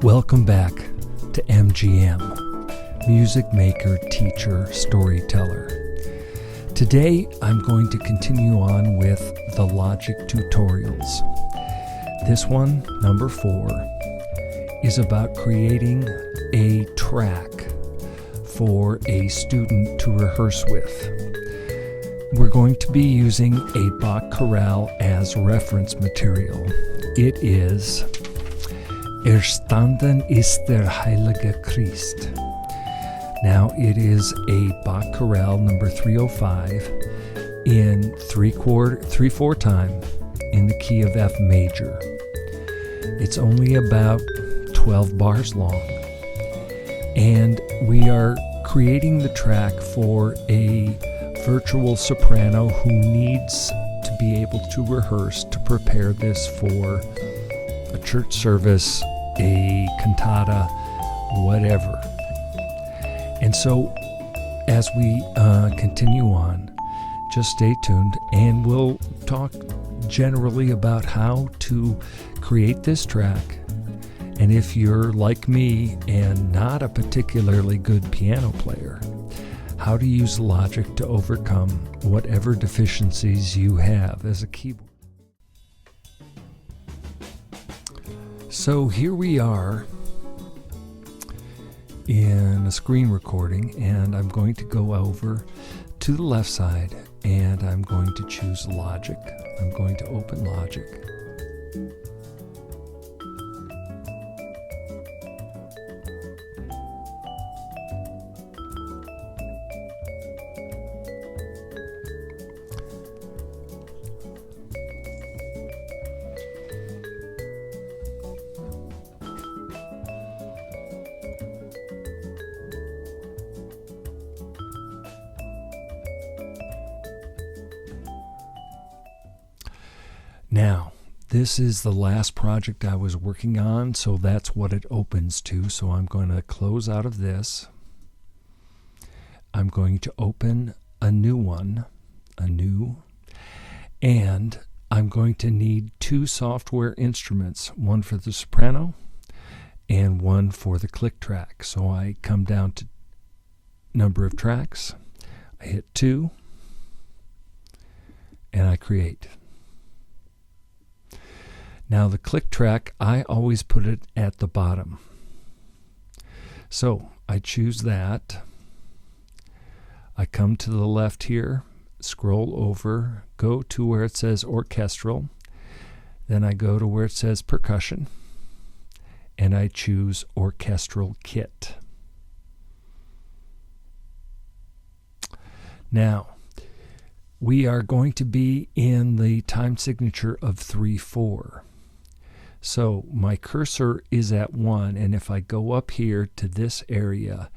Welcome back to MGM, Music Maker, Teacher, Storyteller. Today I'm going to continue on with the Logic tutorials. This one, number 4, is about creating a track for a student to rehearse with. We're going to be using a Bach chorale as reference material. It is Erstanden ist der Heilige Christ. Now it is a Bach chorale number 305 in 3/4 time in the key of F major. It's only about 12 bars long. And we are creating the track for a virtual soprano who needs to be able to rehearse to prepare this for a church service, a cantata, whatever. And so as we continue on, just stay tuned and we'll talk generally about how to create this track. And if you're like me and not a particularly good piano player, how to use Logic to overcome whatever deficiencies you have as a keyboard. So here we are in a screen recording, and I'm going to go over to the left side and I'm going to choose Logic. I'm going to open Logic. Now, this is the last project I was working on, so that's what it opens to. So I'm going to close out of this. I'm going to open a new one, and I'm going to need 2 software instruments, one for the soprano and one for the click track. So I come down to number of tracks, I hit 2, and I create. Now the click track, I always put it at the bottom. So I choose that. I come to the left here, scroll over, go to where it says orchestral. Then I go to where it says percussion, and I choose orchestral kit. Now, we are going to be in the time signature of 3/4. So my cursor is at 1, and if I go up here to this area,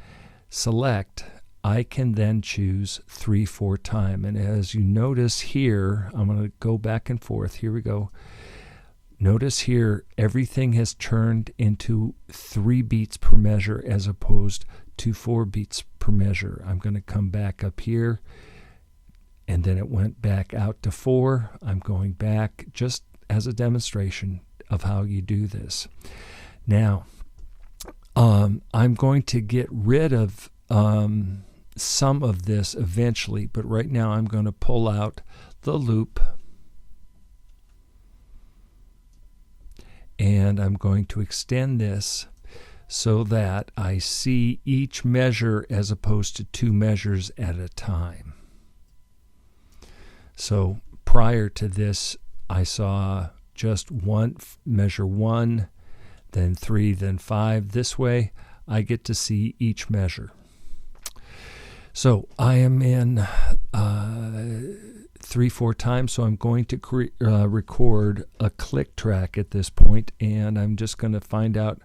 select, I can then choose 3/4 time. And as you notice here, I'm going to go back and forth. Here we go. Notice here, everything has turned into 3 beats per measure as opposed to 4 beats per measure. I'm going to come back up here, and then it went back out to 4. I'm going back just as a demonstration of how you do this. Now, I'm going to get rid of some of this eventually, but right now I'm going to pull out the loop, and I'm going to extend this so that I see each measure as opposed to 2 measures at a time. So prior to this, I saw just measure 1, then 3, then 5. This way, I get to see each measure. So I am in 3/4 time, so I'm going to record a click track at this point, and I'm just going to find out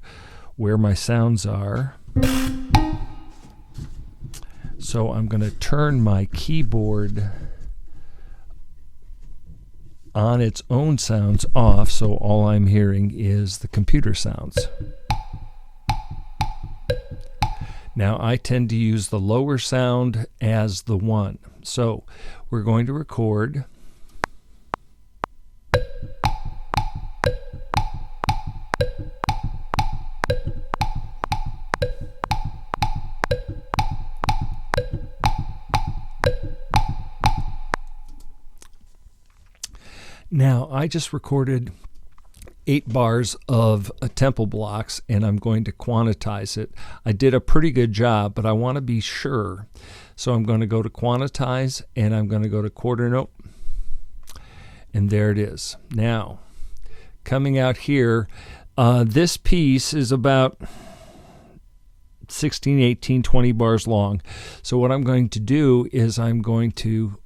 where my sounds are. So I'm going to turn my keyboard on its own sounds off, so all I'm hearing is the computer sounds. Now I tend to use the lower sound as the 1. So we're going to record. Now, I just recorded 8 bars of tempo blocks, and I'm going to quantize it. I did a pretty good job, but I want to be sure. So I'm going to go to quantize, and I'm going to go to quarter note, and there it is. Now, coming out here, this piece is about 16, 18, 20 bars long. So what I'm going to do is I'm going to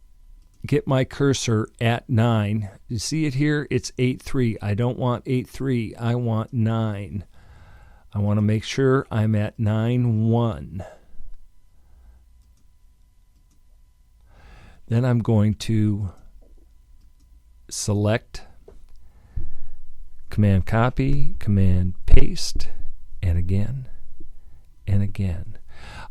get my cursor at 9. You see it here? It's 8-3. I don't want 8-3. I want 9. I want to make sure I'm at 9-1. Then I'm going to select, Command copy, Command paste, and again, and again.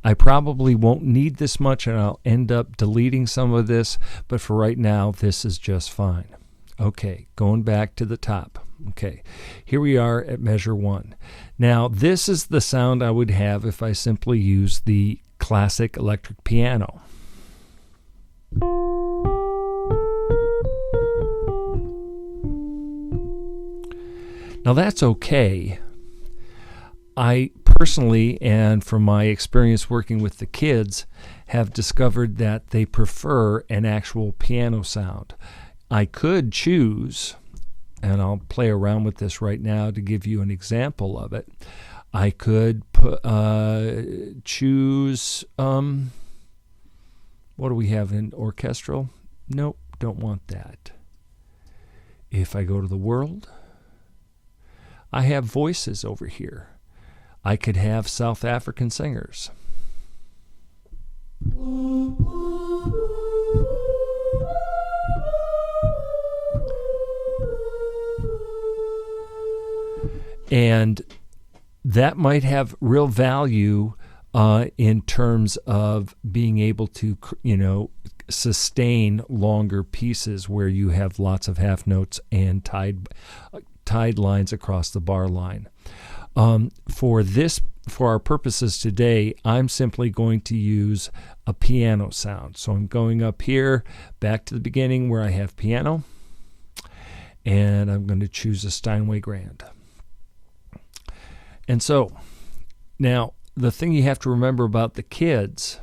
I probably won't need this much, and I'll end up deleting some of this, but for right now, this is just fine. Okay, going back to the top. Okay, here we are at measure 1. Now, this is the sound I would have if I simply use the classic electric piano. Now, that's okay. I personally, and from my experience working with the kids, have discovered that they prefer an actual piano sound. I could choose, and I'll play around with this right now to give you an example of it. I could choose, what do we have in orchestral? Nope, don't want that. If I go to the world, I have voices over here. I could have South African singers. And that might have real value in terms of being able to, sustain longer pieces where you have lots of half notes and tied lines across the bar line. For our purposes today, I'm simply going to use a piano sound. So I'm going up here, back to the beginning where I have piano, and I'm going to choose a Steinway Grand. And so, now, the thing you have to remember about the kids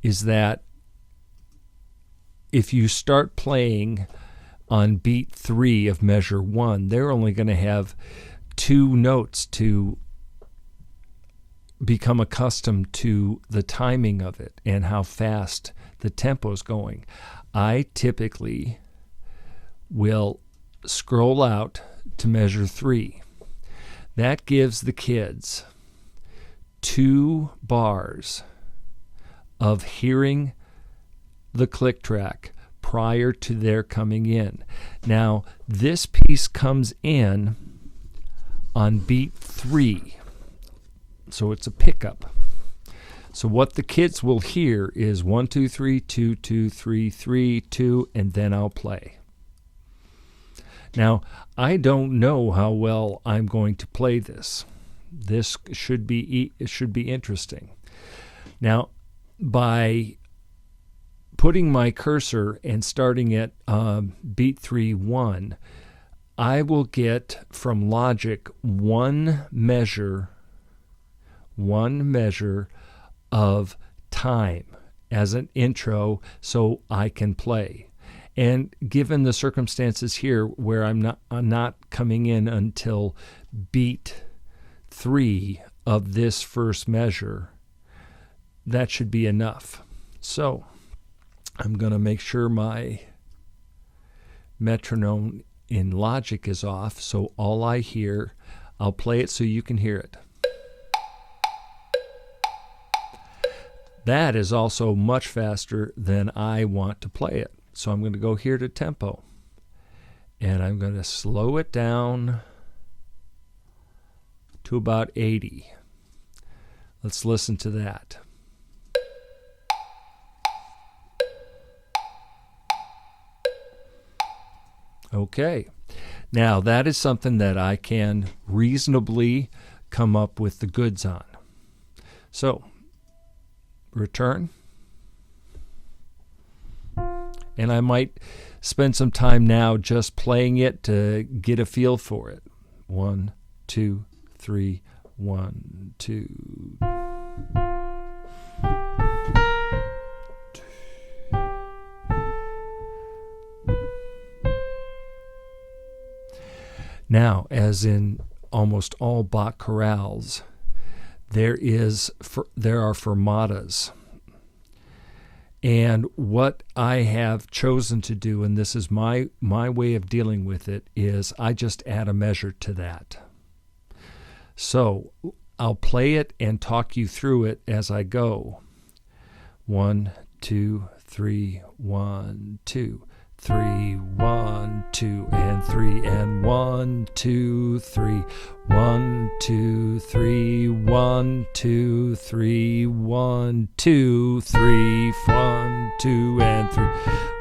is that if you start playing on beat 3 of measure 1, they're only going to have 2 notes to become accustomed to the timing of it and how fast the tempo is going. I typically will scroll out to measure 3. That gives the kids 2 bars of hearing the click track prior to their coming in. Now, this piece comes in on beat 3, so it's a pickup. So what the kids will hear is 1, 2, 3, 2, 2, 3, 3, 2, and then I'll play. Now, I don't know how well I'm going to play this. This should be interesting. Now, by putting my cursor and starting at beat 3, 1, I will get from Logic one measure of time as an intro so I can play. And given the circumstances here where I'm not coming in until beat 3 of this first measure, that should be enough. So I'm going to make sure my metronome in Logic is off, so all I hear, I'll play it so you can hear it. That is also much faster than I want to play it. So I'm going to go here to tempo, and I'm going to slow it down to about 80. Let's listen to that. Okay, now that is something that I can reasonably come up with the goods on. So, return, And I might spend some time now just playing it to get a feel for it. 1, 2, 3, 1, 2. Now, as in almost all Bach chorales, there are fermatas. And what I have chosen to do, and this is my way of dealing with it, is I just add a measure to that. So I'll play it and talk you through it as I go. 1, 2, 3, 1, 2. 3, 1, 2, and 3, and 1, 2, 3, 1, 2, 3, 1, 2, 3, 1, 2, 3, 1, 2, and 3,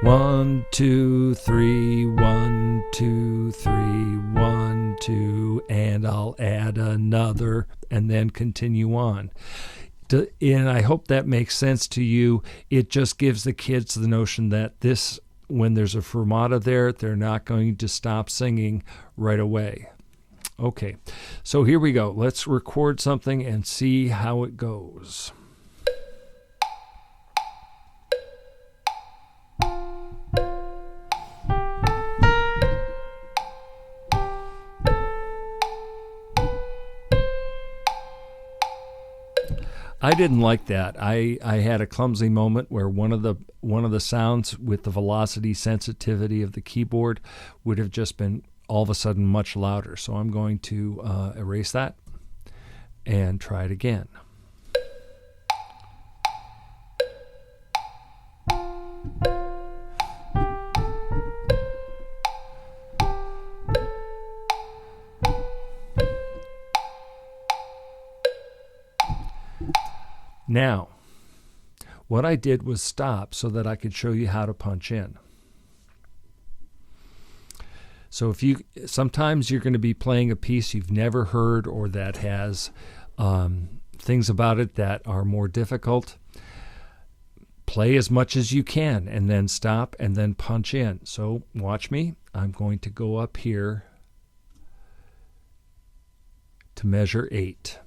1, 2, 3, 1, 2, 3, 1, 2, and I'll add another, and then continue on. And I hope that makes sense to you. It just gives the kids the notion that this, when there's a fermata there, they're not going to stop singing right away. Okay, so here we go. Let's record something and see how it goes. I didn't like that. I had a clumsy moment where one of the sounds with the velocity sensitivity of the keyboard would have just been all of a sudden much louder. So I'm going to erase that and try it again. Now, what I did was stop so that I could show you how to punch in. So sometimes you're going to be playing a piece you've never heard or that has things about it that are more difficult. Play as much as you can and then stop and then punch in. So watch me. I'm going to go up here to measure 8,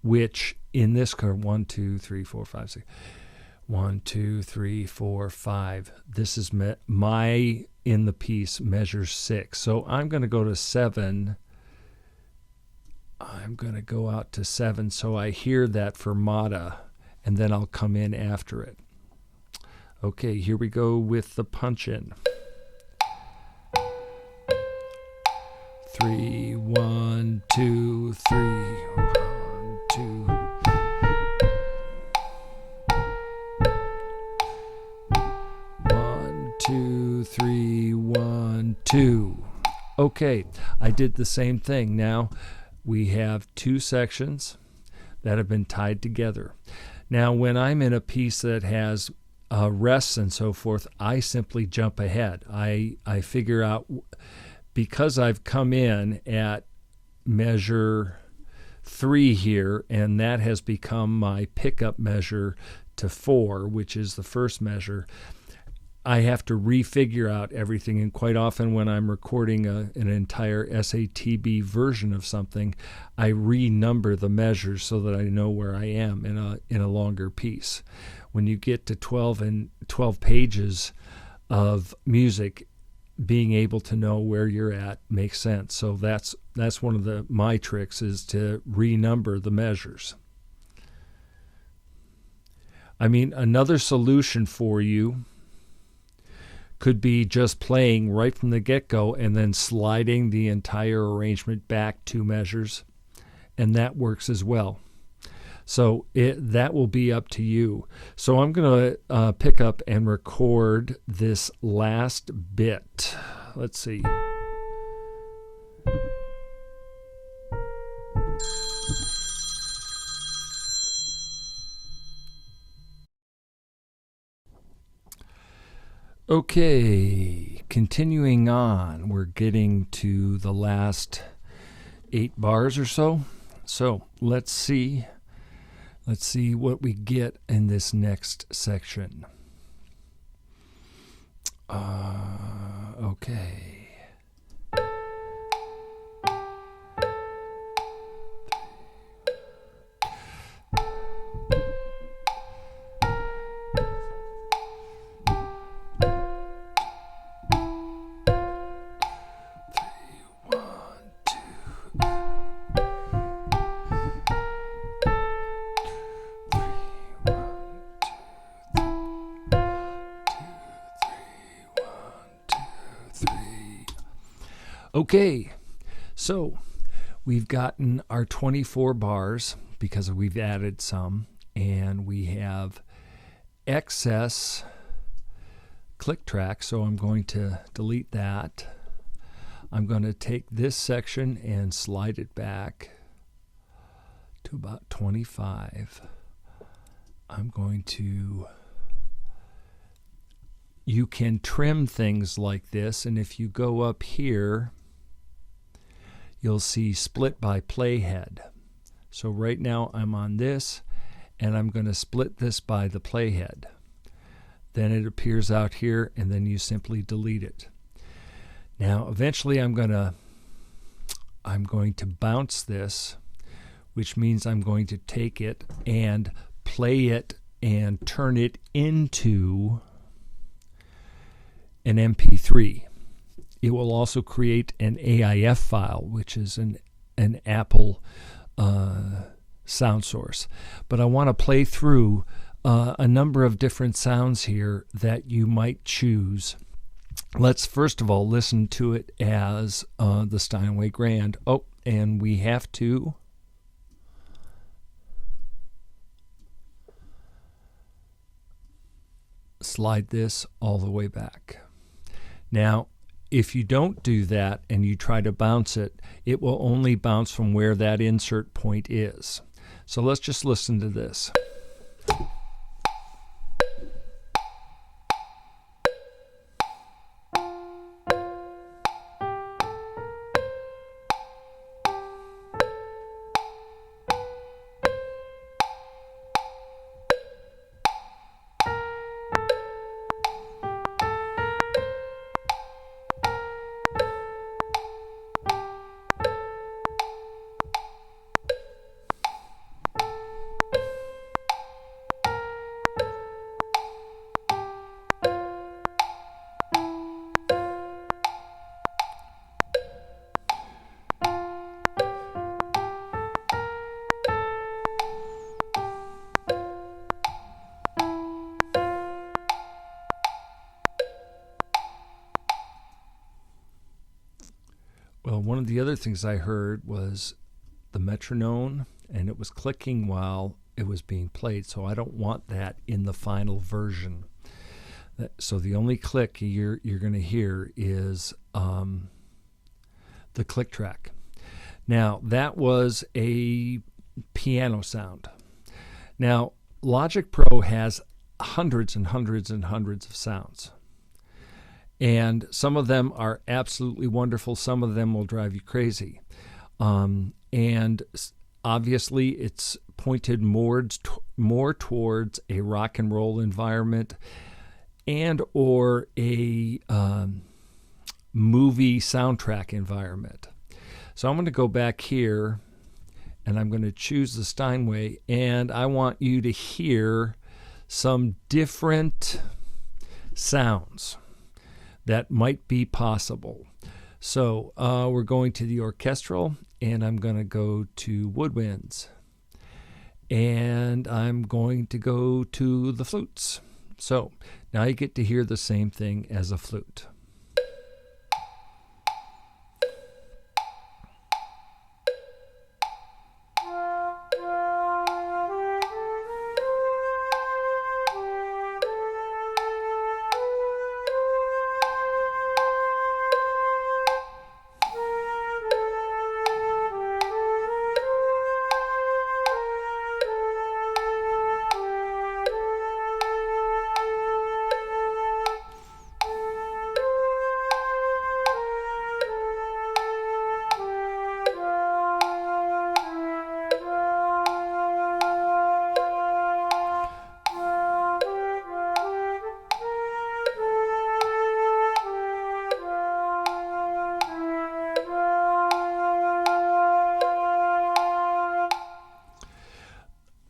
which in this chord, 1, 2, 3, 4, 5, 6. 1, 2, 3, 4, 5. This is my in the piece measures 6. So I'm going to go to 7. I'm going to go out to 7 so I hear that fermata, and then I'll come in after it. Okay, here we go with the punch in. 3, 1, 2, 3, 1, 2. 2, 3, 1, 2. Okay, I did the same thing. Now we have 2 sections that have been tied together. Now when I'm in a piece that has rests and so forth, I simply jump ahead. I figure out, because I've come in at measure 3 here, and that has become my pickup measure to 4, which is the first measure. I have to refigure out everything, and quite often when I'm recording an entire SATB version of something, I renumber the measures so that I know where I am in a longer piece. When you get to 12 pages of music, being able to know where you're at makes sense. So that's one of my tricks, is to renumber the measures. I mean, another solution for you could be just playing right from the get-go and then sliding the entire arrangement back 2 measures, and that works as well. So that will be up to you. So I'm going to pick up and record this last bit. Let's see. Okay, continuing on, we're getting to the last 8 bars or so. So let's see what we get in this next section. Okay. Okay, so we've gotten our 24 bars because we've added some, and we have excess click track, so I'm going to delete that. I'm going to take this section and slide it back to about 25. I'm going to... You can trim things like this, and if you go up here, you'll see split by playhead. So right now I'm on this, and I'm going to split this by the playhead. Then it appears out here, and then you simply delete it. Now eventually I'm going to bounce this, which means I'm going to take it and play it and turn it into an MP3. It will also create an AIF file, which is an Apple sound source. But I want to play through a number of different sounds here that you might choose. Let's first of all listen to it as the Steinway Grand. Oh, and we have to slide this all the way back. Now, if you don't do that and you try to bounce it, it will only bounce from where that insert point is. So let's just listen to this. Well, one of the other things I heard was the metronome, and it was clicking while it was being played, so I don't want that in the final version. So the only click you're going to hear is the click track. Now, that was a piano sound. Now, Logic Pro has hundreds and hundreds and hundreds of sounds. And some of them are absolutely wonderful. Some of them will drive you crazy. And obviously, it's pointed more towards a rock and roll environment and or a movie soundtrack environment. So I'm going to go back here, and I'm going to choose the Steinway, and I want you to hear some different sounds that might be possible. So we're going to the orchestral, and I'm going to go to woodwinds, and I'm going to go to the flutes. So now you get to hear the same thing as a flute.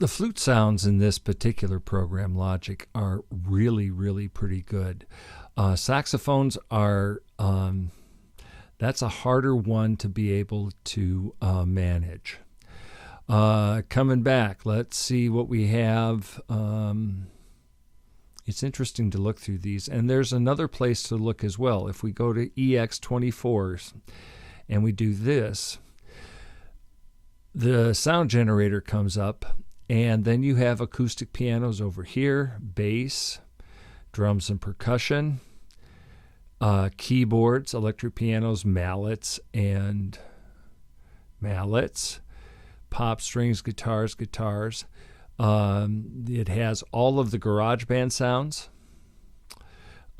The flute sounds in this particular program, Logic, are really, really pretty good. Saxophones are, that's a harder one to be able to manage. Coming back, let's see what we have. It's interesting to look through these. And there's another place to look as well. If we go to EX24s and we do this, the sound generator comes up, and then you have acoustic pianos over here, bass, drums and percussion, keyboards, electric pianos, mallets, pop strings, guitars. It has all of the GarageBand sounds,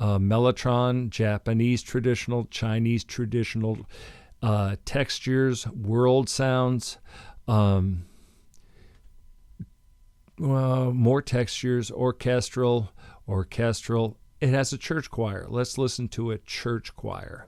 Mellotron, Japanese traditional, Chinese traditional, textures, world sounds, more textures, orchestral. It has a church choir. Let's listen to a church choir.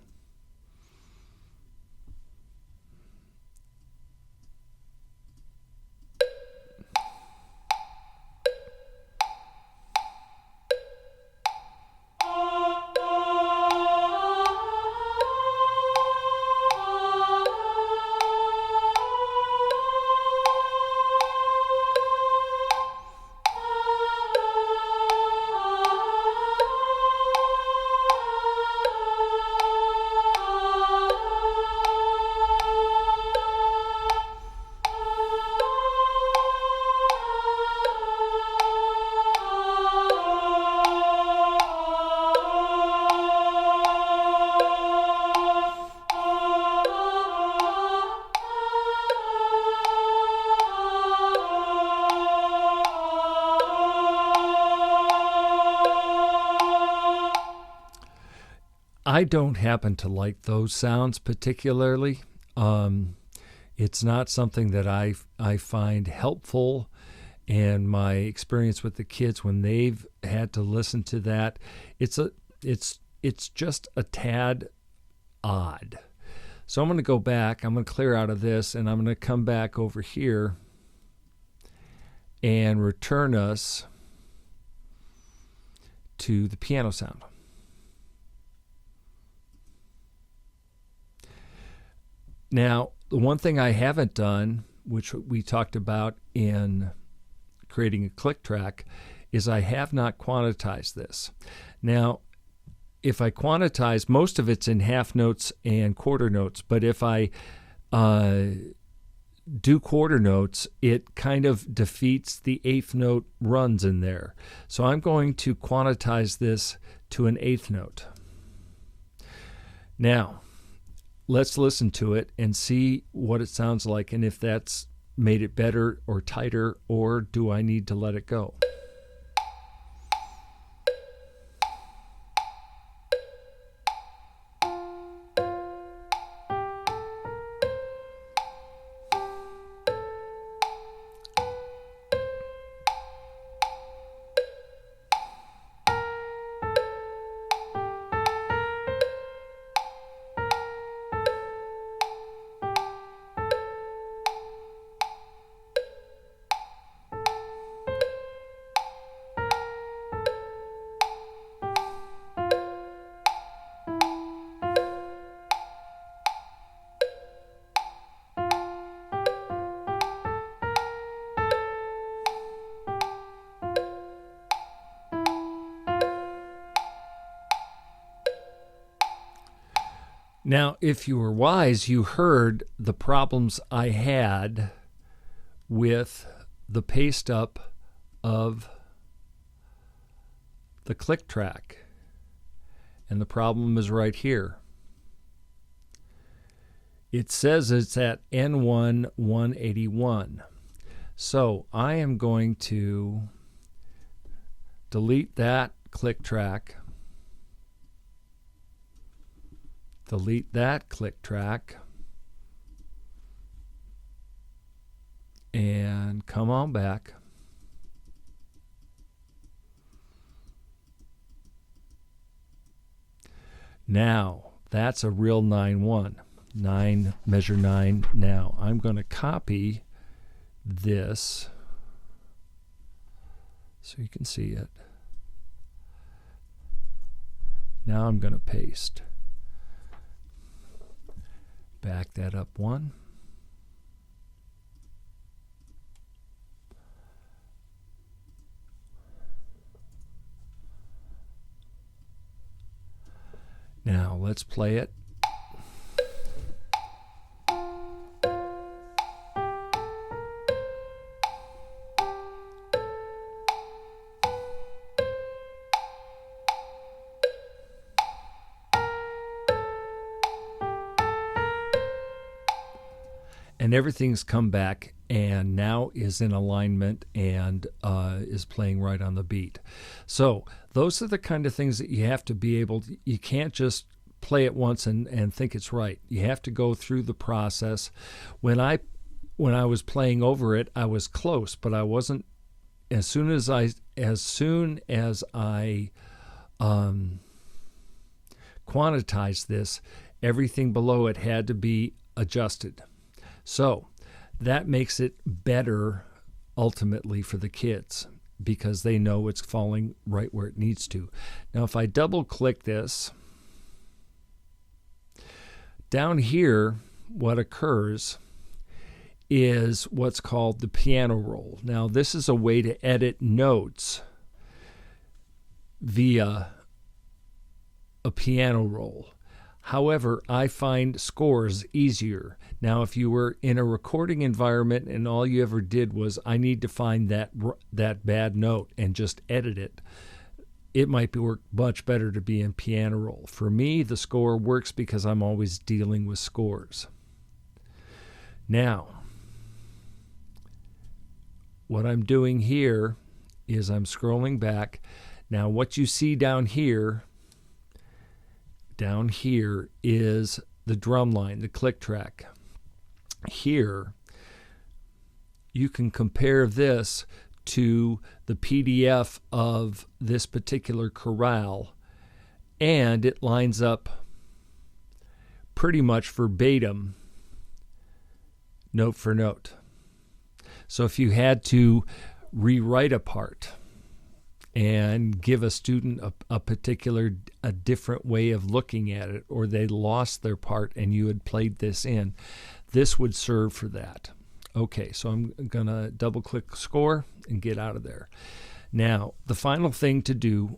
I don't happen to like those sounds particularly. It's not something that I find helpful, and my experience with the kids when they've had to listen to that, it's just a tad odd. So I'm going to go back. I'm going to clear out of this, and I'm going to come back over here and return us to the piano sound. Now, the one thing I haven't done, which we talked about in creating a click track, is I have not quantized this. Now, if I quantize, most of it's in half notes and quarter notes, but if I do quarter notes, it kind of defeats the eighth note runs in there. So I'm going to quantize this to an eighth note. Now, let's listen to it and see what it sounds like, and if that's made it better or tighter, or do I need to let it go? Now, if you were wise, you heard the problems I had with the paste up of the click track. And the problem is right here. It says it's at N1 181. So I am going to delete that click track. Delete that click track, and come on back. Now, that's a real 9-1. 9, measure 9. Now, I'm going to copy this so you can see it. Now I'm going to paste. Back that up one. Now let's play it. And everything's come back and now is in alignment and is playing right on the beat. So those are the kind of things that you have to be able to, you can't just play it once and think it's right. You have to go through the process. When I was playing over it, I was close, but I wasn't. As soon as I quantized this, everything below it had to be adjusted. So that makes it better ultimately for the kids because they know it's falling right where it needs to. Now, if I double click this, down here, what occurs is what's called the piano roll. Now, this is a way to edit notes via a piano roll. However, I find scores easier. Now, if you were in a recording environment and all you ever did was, I need to find that bad note and just edit it, it might work much better to be in piano roll. For me, the score works because I'm always dealing with scores. Now, what I'm doing here is I'm scrolling back. Now, what you see down here is the drum line, the click track. Here, you can compare this to the PDF of this particular chorale, and it lines up pretty much verbatim, note for note. So if you had to rewrite a part and give a student a different way of looking at it, or they lost their part and you had played this in, this would serve for that. Okay, so I'm going to double click score and get out of there. Now, the final thing to do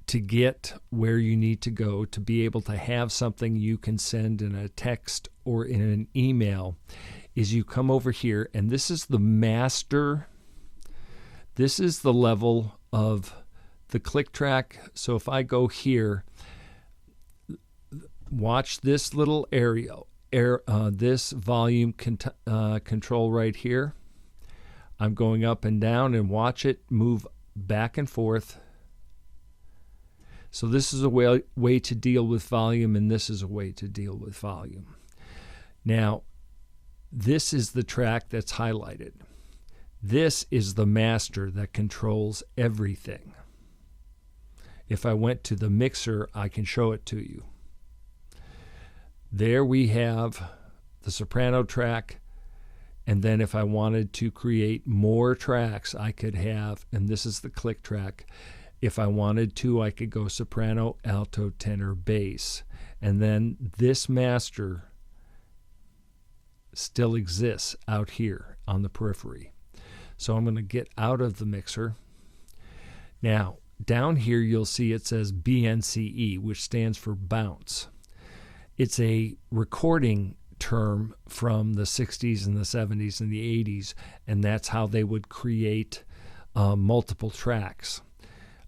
to get where you need to go, to be able to have something you can send in a text or in an email, is you come over here, and this is the master. This is the level of the click track. So if I go here, watch this little area, this volume control right here. I'm going up and down, and watch it move back and forth. So this is a way to deal with volume, and this is a way to deal with volume. Now, this is the track that's highlighted. This is the master that controls everything. If I went to the mixer, I can show it to you. There we have the soprano track, and then if I wanted to create more tracks, I could have, and this is the click track. If I wanted to, I could go soprano, alto, tenor, bass, and then this master still exists out here on the periphery. So I'm going to get out of the mixer. Now, down here you'll see it says BNCE, which stands for bounce. It's a recording term from the 60s and the 70s and the 80s, and that's how they would create multiple tracks,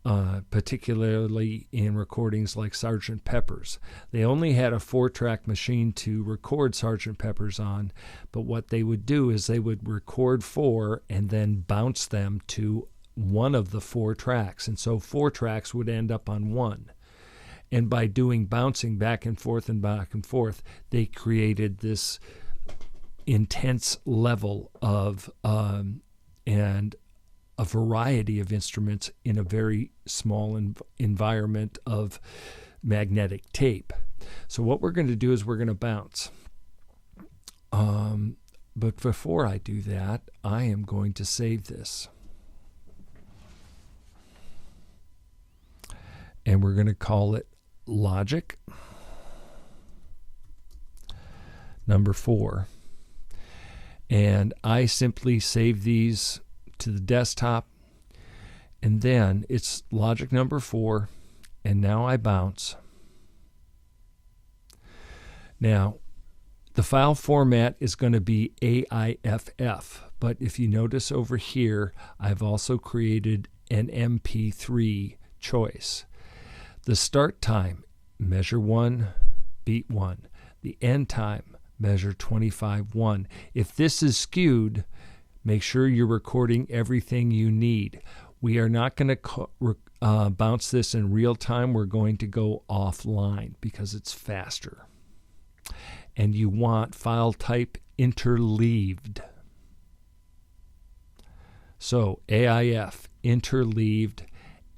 particularly in recordings like Sgt. Pepper's. They only had a 4-track machine to record Sgt. Pepper's on, but what they would do is they would record 4 and then bounce them to one of the 4 tracks, and so 4 tracks would end up on one. And by doing bouncing back and forth, they created this intense level of and a variety of instruments in a very small environment of magnetic tape. So what we're going to do is we're going to bounce. But before I do that, I am going to save this. and we're going to call it Logic number 4. And I simply save these to the desktop, and then it's Logic number 4, and now I bounce. Now, the file format is going to be AIFF, but if you notice over here, I've also created an MP3 choice. The start time, measure 1, beat 1. The end time, measure 25-1. If this is skewed, make sure you're recording everything you need. We are not going to bounce this in real time. We're going to go offline because it's faster. And you want file type interleaved. So AIF, interleaved,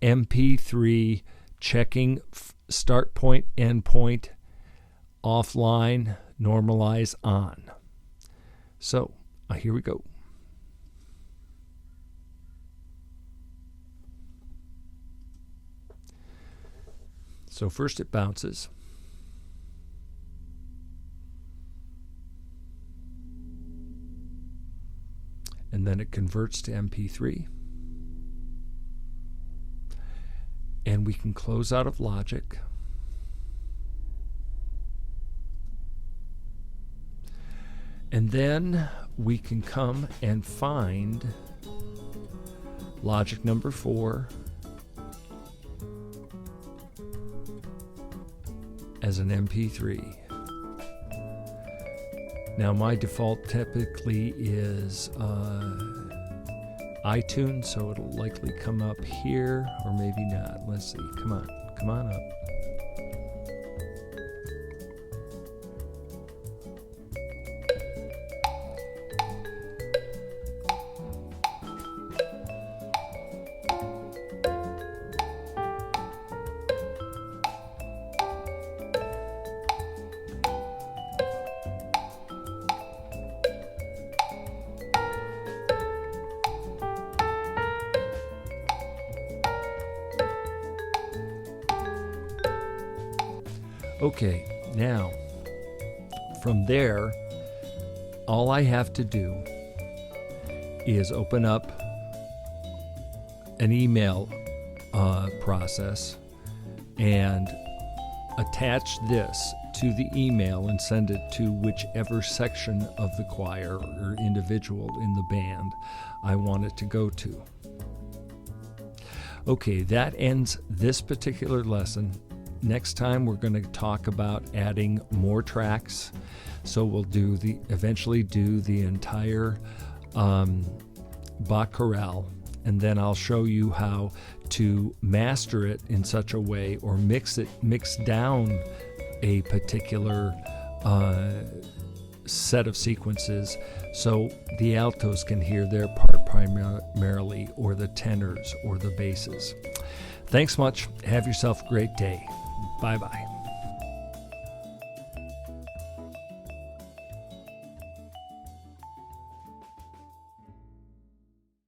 MP3, checking start point, end point, offline, normalize on. So here we go. So first it bounces. And then it converts to MP3. And we can close out of Logic. And then we can come and find Logic number 4 as an MP3. Now my default typically is iTunes, so it'll likely come up here, or maybe not. Let's see. Come on up. Okay, now from there, all I have to do is open up an email process and attach this to the email and send it to whichever section of the choir or individual in the band I want it to go to. Okay, that ends this particular lesson. Next time we're going to talk about adding more tracks. So we'll eventually do the entire Bach chorale, and then I'll show you how to master it in such a way, or mix down a particular set of sequences so the altos can hear their part primarily, or the tenors or the basses. Thanks much. Have yourself a great day. Bye-bye.